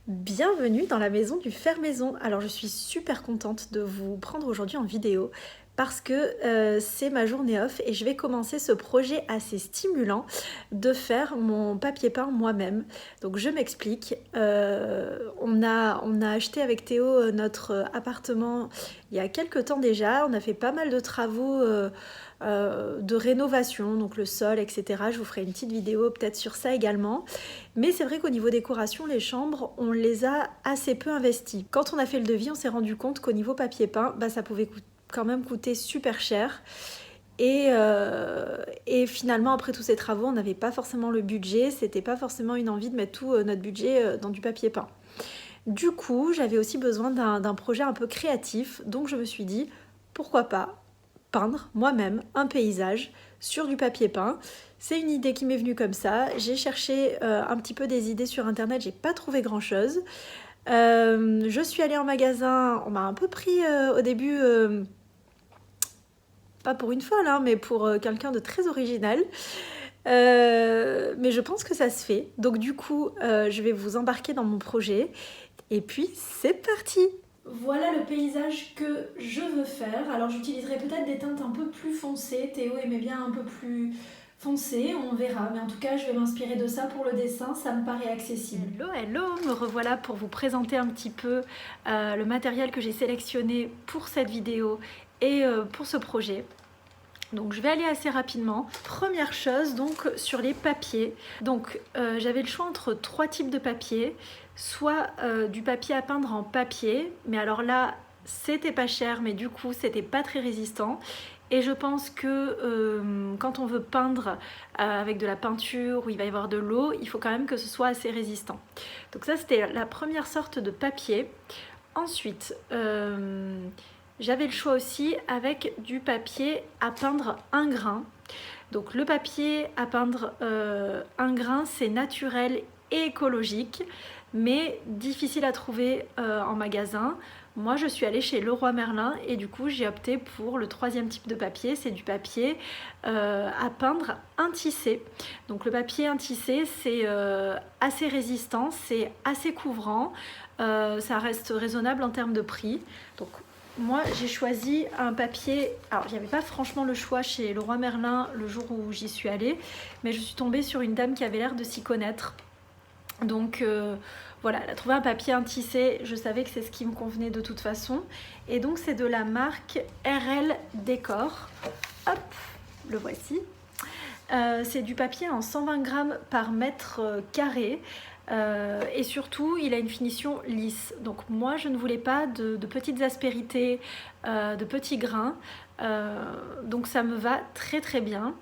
Bienvenue dans la maison du faire maison. Alors je suis super contente de vous prendre aujourd'hui en vidéo parce que c'est ma journée off et je vais commencer ce projet assez stimulant de faire mon papier peint moi-même. Donc je m'explique. On a acheté avec Théo notre appartement il y a quelques temps déjà. On a fait pas mal de travaux de rénovation, donc le sol, etc. Je vous ferai une petite vidéo peut-être sur ça également. Mais c'est vrai qu'au niveau décoration, les chambres, on les a assez peu investies. Quand on a fait le devis, on s'est rendu compte qu'au niveau papier peint, ça pouvait quand même coûter super cher. Et finalement, après tous ces travaux, on n'avait pas forcément le budget. C'était pas forcément une envie de mettre tout notre budget dans du papier peint. Du coup, j'avais aussi besoin d'un projet un peu créatif. Donc je me suis dit, pourquoi pas peindre moi-même un paysage sur du papier peint. C'est une idée qui m'est venue comme ça. J'ai cherché un petit peu des idées sur internet, j'ai pas trouvé grand chose. Je suis allée en magasin, on m'a un peu pris au début, pas pour une folle, hein, mais pour quelqu'un de très original. Mais je pense que ça se fait. Donc du coup, je vais vous embarquer dans mon projet. Et puis, c'est parti! Voilà le paysage que je veux faire. Alors j'utiliserai peut-être des teintes un peu plus foncées. Théo aimait bien un peu plus foncé, on verra. Mais en tout cas, je vais m'inspirer de ça pour le dessin, ça me paraît accessible. Hello, hello, me revoilà pour vous présenter un petit peu le matériel que j'ai sélectionné pour cette vidéo et pour ce projet. Donc je vais aller assez rapidement. Première chose, donc sur les papiers. Donc j'avais le choix entre trois types de papier. Soit du papier à peindre en papier, mais alors là c'était pas cher, mais du coup c'était pas très résistant. Et je pense que quand on veut peindre avec de la peinture où il va y avoir de l'eau, il faut quand même que ce soit assez résistant. Donc ça c'était la première sorte de papier. Ensuite, j'avais le choix aussi avec du papier à peindre un grain. Donc le papier à peindre un grain, c'est naturel et écologique, mais difficile à trouver en magasin. Moi, je suis allée chez Leroy Merlin et du coup, j'ai opté pour le troisième type de papier. C'est du papier à peindre un tissé. Donc le papier un tissé, c'est assez résistant, c'est assez couvrant. Ça reste raisonnable en termes de prix. Donc moi, j'ai choisi un papier. Alors, il n'y avait pas franchement le choix chez Leroy Merlin le jour où j'y suis allée, mais je suis tombée sur une dame qui avait l'air de s'y connaître. Donc voilà, elle a trouvé un papier, un tissé. Je savais que c'est ce qui me convenait de toute façon. Et donc, c'est de la marque RL Décor. Hop, le voici. C'est du papier en 120 grammes par mètre carré. Et surtout, il a une finition lisse. Donc moi, je ne voulais pas de petites aspérités, de petits grains. Donc ça me va très très bien.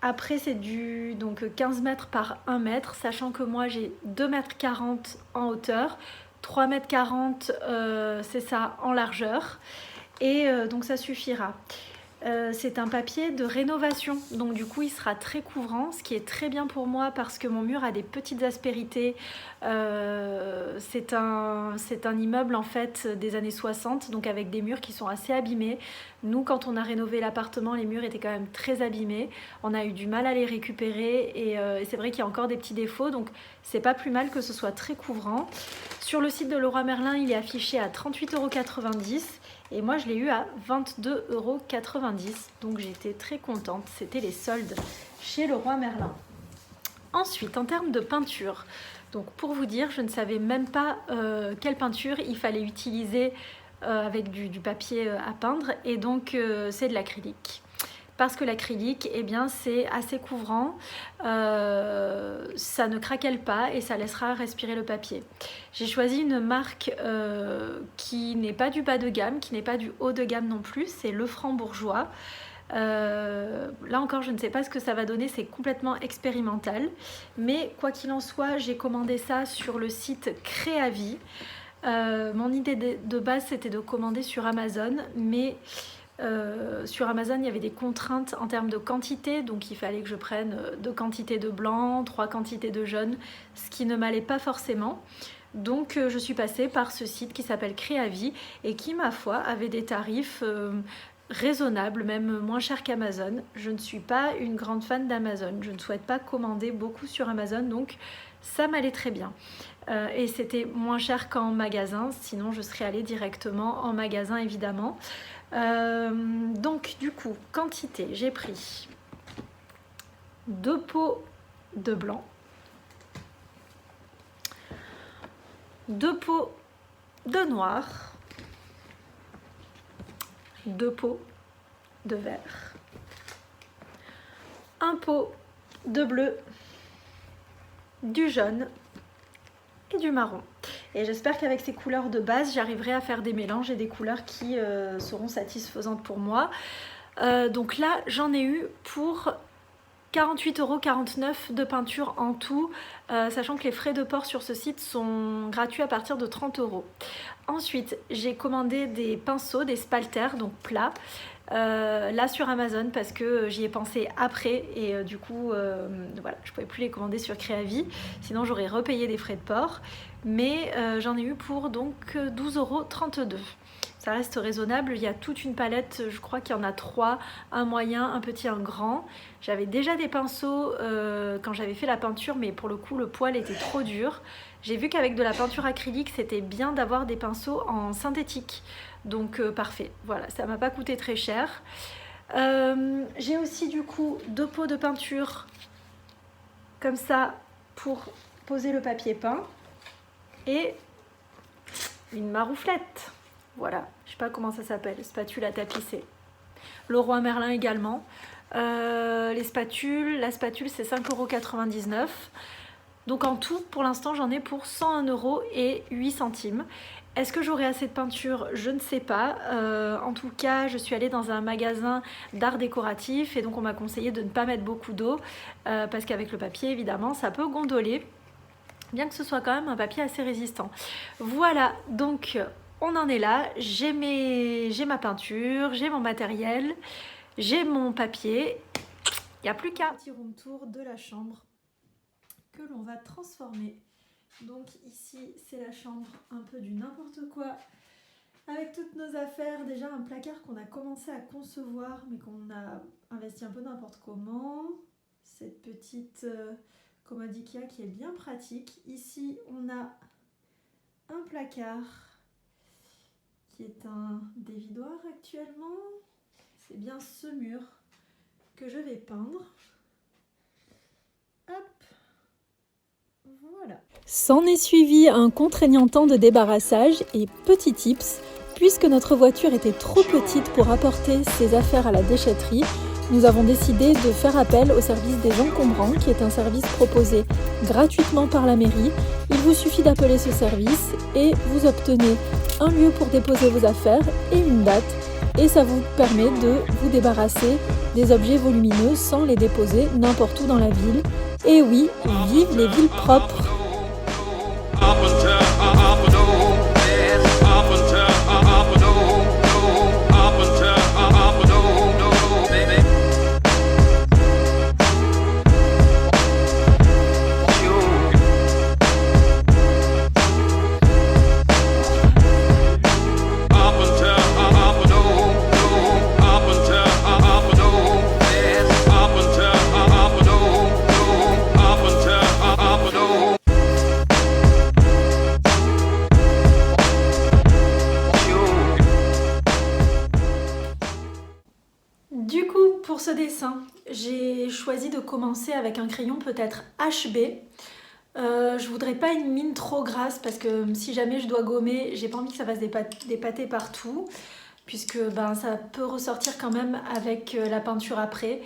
Après, c'est du donc 15 mètres par 1 mètre, sachant que moi, j'ai 2,40 m en hauteur, 3,40 m, c'est ça, en largeur. Et donc ça suffira. C'est un papier de rénovation, donc du coup il sera très couvrant, ce qui est très bien pour moi parce que mon mur a des petites aspérités. C'est un immeuble en fait des années 60, donc avec des murs qui sont assez abîmés. Nous, quand on a rénové l'appartement, les murs étaient quand même très abîmés. On a eu du mal à les récupérer et c'est vrai qu'il y a encore des petits défauts, donc c'est pas plus mal que ce soit très couvrant. Sur le site de Leroy Merlin, il est affiché à 38,90 € et moi je l'ai eu à 22,90 €. Donc j'étais très contente, c'était les soldes chez Leroy Merlin. Ensuite, en termes de peinture, donc pour vous dire, je ne savais même pas quelle peinture il fallait utiliser avec du papier à peindre, et donc c'est de l'acrylique. Parce que l'acrylique, eh bien, c'est assez couvrant, ça ne craquelle pas et ça laissera respirer le papier. J'ai choisi une marque qui n'est pas du bas de gamme, qui n'est pas du haut de gamme non plus, c'est Lefranc Bourgeois. Là encore, je ne sais pas ce que ça va donner, c'est complètement expérimental. Mais quoi qu'il en soit, j'ai commandé ça sur le site Créavie. Mon idée de base, c'était de commander sur Amazon, mais sur Amazon, il y avait des contraintes en termes de quantité, donc il fallait que je prenne 2 quantités de blanc, 3 quantités de jaune, ce qui ne m'allait pas forcément. Donc je suis passée par ce site qui s'appelle Créavie et qui, ma foi, avait des tarifs raisonnables, même moins chers qu'Amazon. Je ne suis pas une grande fan d'Amazon, je ne souhaite pas commander beaucoup sur Amazon, donc ça m'allait très bien. et c'était moins cher qu'en magasin, sinon je serais allée directement en magasin évidemment. Donc du coup, quantité, j'ai pris 2 pots de blanc, 2 pots de noir, 2 pots de vert, 1 pot de bleu, du jaune et du marron. Et j'espère qu'avec ces couleurs de base, j'arriverai à faire des mélanges et des couleurs qui seront satisfaisantes pour moi. Donc là, j'en ai eu pour 48,49 € de peinture en tout, sachant que les frais de port sur ce site sont gratuits à partir de 30 €. Ensuite, j'ai commandé des pinceaux, des spalters, donc plats, là sur Amazon parce que j'y ai pensé après et du coup, voilà, je ne pouvais plus les commander sur Créavie, sinon j'aurais repayé des frais de port. Mais j'en ai eu pour donc 12,32 €. Ça reste raisonnable, il y a toute une palette, je crois qu'il y en a 3, un moyen, un petit, un grand. J'avais déjà des pinceaux quand j'avais fait la peinture, mais pour le coup le poil était trop dur. J'ai vu qu'avec de la peinture acrylique, c'était bien d'avoir des pinceaux en synthétique. Donc parfait, voilà, ça m'a pas coûté très cher. J'ai aussi du coup 2 pots de peinture comme ça pour poser le papier peint. Et une marouflette. Voilà, je sais pas comment ça s'appelle, spatule à tapisser. Leroy Merlin également. Les spatules, la spatule c'est 5,99 €. Donc en tout, pour l'instant, j'en ai pour 101,08 €. Est-ce que j'aurai assez de peinture? Je ne sais pas. En tout cas, je suis allée dans un magasin d'art décoratif et donc on m'a conseillé de ne pas mettre beaucoup d'eau parce qu'avec le papier, évidemment, ça peut gondoler. Bien que ce soit quand même un papier assez résistant. Voilà, donc on en est là. J'ai ma peinture, j'ai mon matériel, j'ai mon papier. Il n'y a plus qu'un petit room tour de la chambre que l'on va transformer. Donc ici, c'est la chambre un peu du n'importe quoi. Avec toutes nos affaires, déjà un placard qu'on a commencé à concevoir, mais qu'on a investi un peu n'importe comment. Cette petite... commode Ikea qui est bien pratique. Ici, on a un placard qui est un dévidoir actuellement. C'est bien ce mur que je vais peindre. Hop, voilà. S'en est suivi un contraignant temps de débarrassage et petit tips, puisque notre voiture était trop petite pour apporter ses affaires à la déchetterie, nous avons décidé de faire appel au service des encombrants, qui est un service proposé gratuitement par la mairie. Il vous suffit d'appeler ce service et vous obtenez un lieu pour déposer vos affaires et une date. Et ça vous permet de vous débarrasser des objets volumineux sans les déposer n'importe où dans la ville. Et oui, vive les villes propres! Pour ce dessin, j'ai choisi de commencer avec un crayon peut-être HB. Je voudrais pas une mine trop grasse parce que si jamais je dois gommer, j'ai pas envie que ça fasse des pâtés partout, puisque ça peut ressortir quand même avec la peinture après.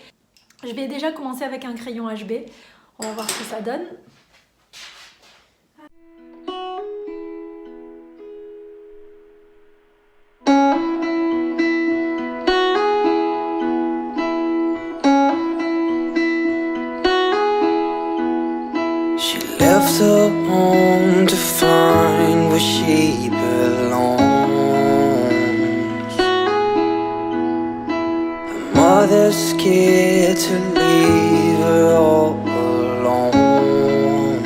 Je vais déjà commencer avec un crayon HB. On va voir ce que ça donne. Left her home to find where she belongs. Her mother's scared to leave her all alone.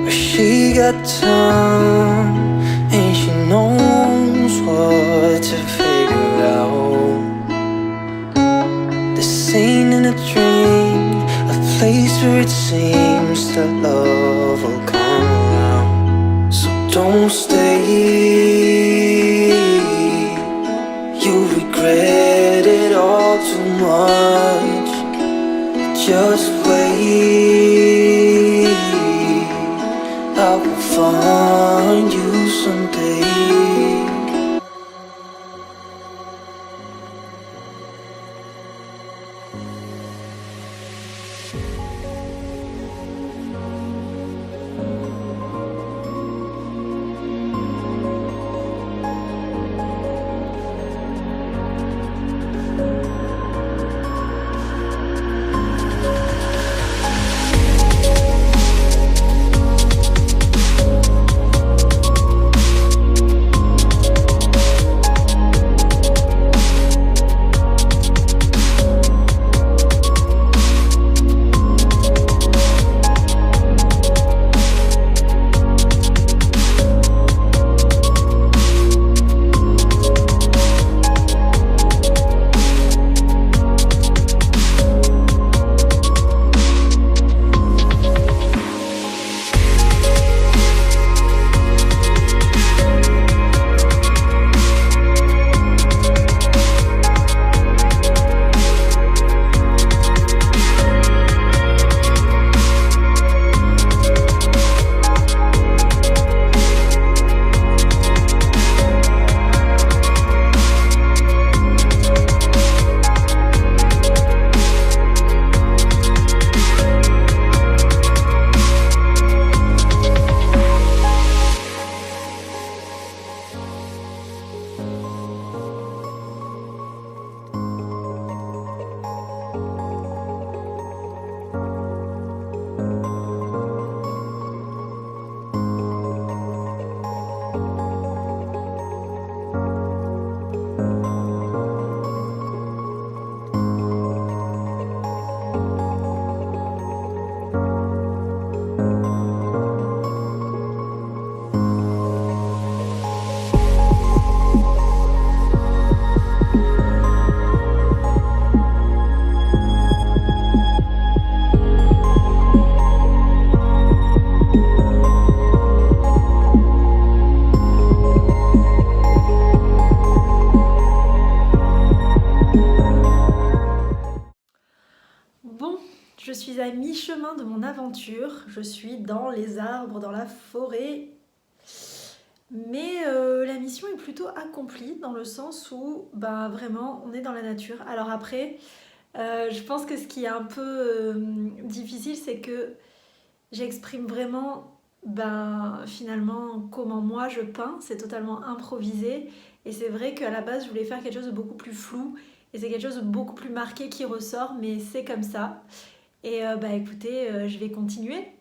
But she got time and she knows what to figure out. This ain't in a dream, a place closer it seems that love will come around. So don't stay, you regret it all too much. Just wait, I will find you someday. Je suis à mi-chemin de mon aventure, je suis dans les arbres, dans la forêt, mais la mission est plutôt accomplie dans le sens où vraiment on est dans la nature. Alors après, je pense que ce qui est un peu difficile, c'est que j'exprime vraiment finalement comment moi je peins, c'est totalement improvisé et c'est vrai qu'à la base je voulais faire quelque chose de beaucoup plus flou et c'est quelque chose de beaucoup plus marqué qui ressort, mais c'est comme ça. Et écoutez, je vais continuer.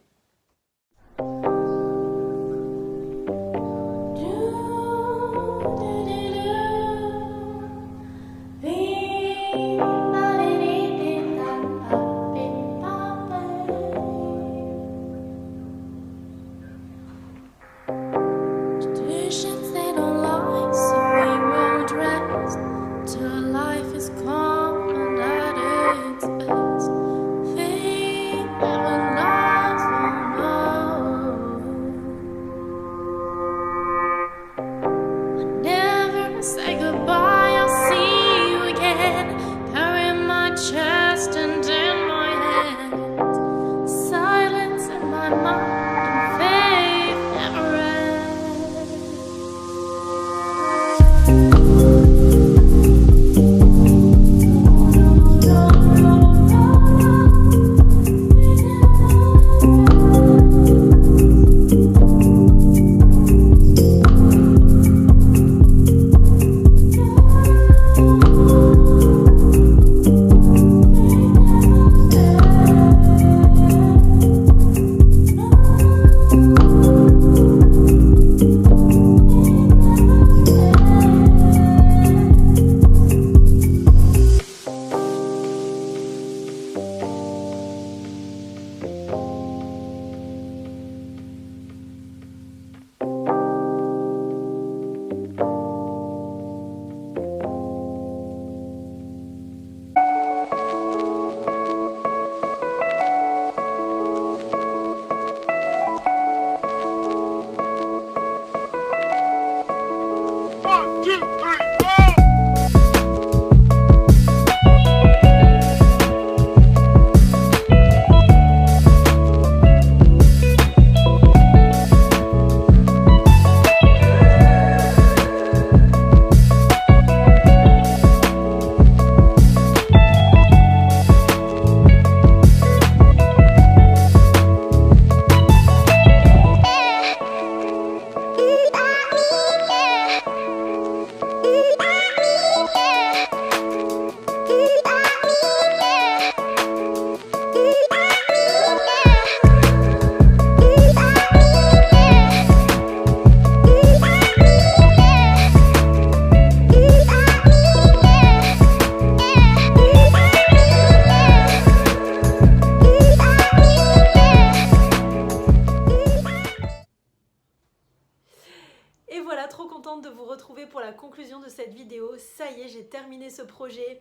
contente de vous retrouver pour la conclusion de cette vidéo. Ça y est, j'ai terminé ce projet,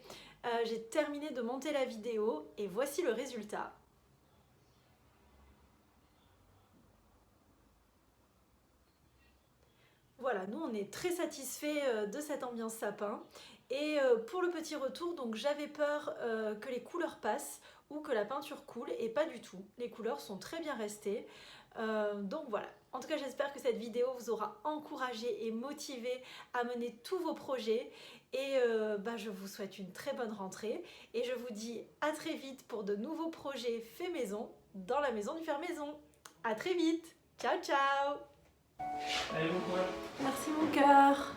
j'ai terminé de monter la vidéo et voici le résultat. Voilà, nous on est très satisfaits de cette ambiance sapin. Et pour le petit retour, donc j'avais peur que les couleurs passent ou que la peinture coule, et pas du tout. Les couleurs sont très bien restées. Donc voilà. En tout cas, j'espère que cette vidéo vous aura encouragé et motivé à mener tous vos projets. Et je vous souhaite une très bonne rentrée. Et je vous dis à très vite pour de nouveaux projets faits maison dans la maison du faire maison. À très vite. Ciao, ciao. Allez, bon courage. Merci mon cœur.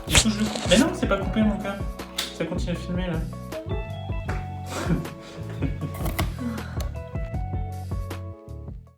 Du coup, je le coupe. Mais non, c'est pas coupé mon cœur. Ça continue à filmer là.